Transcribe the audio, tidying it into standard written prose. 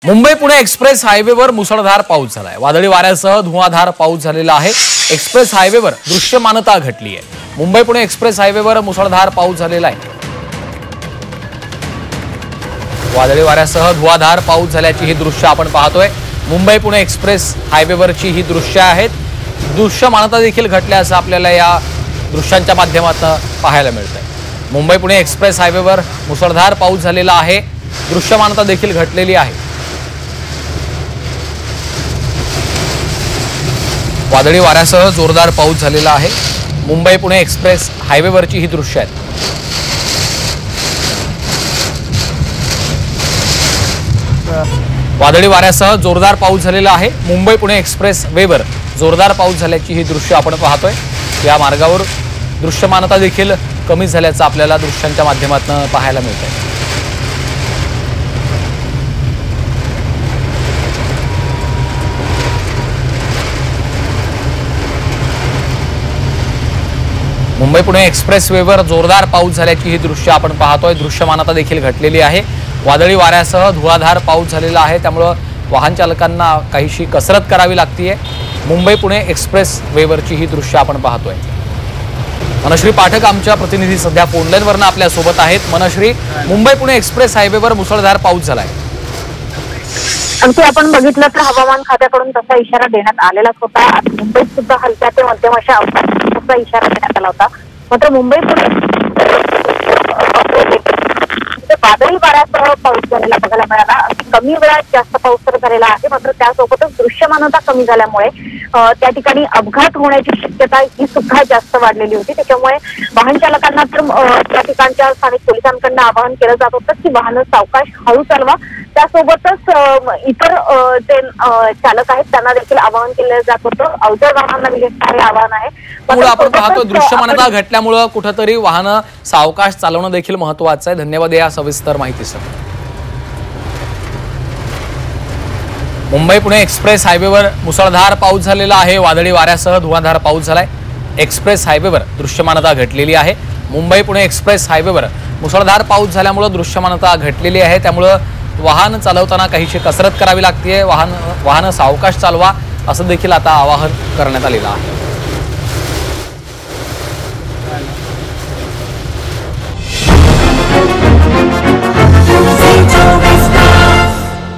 Mumbai Pune express हायवेवर मुसळधार पाऊस झालाय। वादळी वाऱ्यासह धुवाधार पाऊस झालेला आहे। एक्सप्रेस हायवेवर दृश्यमानता घटली आहे। मुंबई पुणे एक्सप्रेस हायवेवर मुसळधार पाऊस झालेला आहे। वादळी वाऱ्यासह धुवाधार पाऊस झाल्याची ही दृश्य आपण पाहतोय। मुंबई पुणे एक्सप्रेस हायवेवरची ही दृश्य आहेत। दृश्यमानता देखील घटल्याचं आपल्याला या दृश्यांच्या माध्यमातून पाहायला मिळतंय। मुंबई पुणे एक्सप्रेस हायवेवर मुसळधार पाऊस झालेला आहे। दृश्यमानता देखील घटलेली आहे। वादळी वाऱ्यासह जोरदार पाऊस झालेला आहे। मुंबई पुणे एक्सप्रेस हायवेवरची ही दृश्य आहेत। वादळी वाऱ्यासह जोरदार पाऊस झालेला आहे। मुंबई पुणे एक्सप्रेस वेवर जोरदार पाऊस झाल्याची ही दृश्य आपण पाहतोय। या मार्गावर दृश्यमानता देखील कमी झाल्याचं आपल्याला दृश्यांच्या माध्यमातून पाहायला मिळतंय। मुंबई पुणे एक्सप्रेस वेवर जोरदार पाऊस झाल्याची ही दृश्य आपण पाहतोय। दृश्यमानता देखील घटलेली आहे। वादळी वाऱ्यासह धुवाधार पाऊस झालेला आहे, त्यामुळे वाहन चालकांना काहीशी कसरत करावी लागतेय। मुंबई पुणे एक्सप्रेस वेवरची ही दृश्य आपण पाहतोय। मनश्री पाठक आमच्या प्रतिनिधी सध्या फोन लाईनवरनं आपल्या सोबत आहेत। मनश्री, मुंबई पुणे एक्सप्रेस हायवेवर मुसळधार पाऊस झालाय। आणखी आपण बघितलं तर हवामान खात्याकडून तसा इशारा देण्यात आलेलाच होता। मुंबईत सुद्धा हलक्या ते मध्यम अशा अवकाशाचा इशारा देण्यात आला होता। मात्र मुंबई पुणे वादळी वाऱ्यासह पाऊस झालेला बघायला मिळाला। कमी वेळात जास्त पाऊस तर झालेला आहे, मात्र त्यासोबतच दृश्यमानता कमी झाल्यामुळे त्या ठिकाणी अपघात होण्याची शक्यता ही सुद्धा जास्त वाढलेली होती। त्याच्यामुळे वाहन चालकांना तर त्या ठिकाणच्या स्थानिक पोलिसांकडून आवाहन केलं जात होतं की वाहन सावकाश हळू चालवा। त्यासोबतच इतर जे चालक आहेत त्यांना देखील आवाहन केलं जात होतं। अवजड वाहनांना विशेषतः आवाहन आहे। आपण पाहतो दृश्यमानता घटल्यामुळे कुठेतरी वाहन सावकाश चालवणं देखील महत्त्वाचं आहे। धन्यवाद या सविस्तर माहितीसाठी। मुंबई पुणे एक्सप्रेस हायवेवर मुसळधार पाऊस झालेला आहे। वादळी वाऱ्यासह धुवाधार पाऊस झालाय। एक्सप्रेस हायवेवर दृश्यमानता घटलेली आहे। मुंबई पुणे एक्सप्रेस हायवेवर मुसळधार पाऊस झाल्यामुळे दृश्यमानता घटलेली आहे, त्यामुळे वाहन चालवताना काहीशी कसरत करावी लागतेय। वाहन सावकाश चालवा असं देखील आता आवाहन करण्यात आलेलं आहे।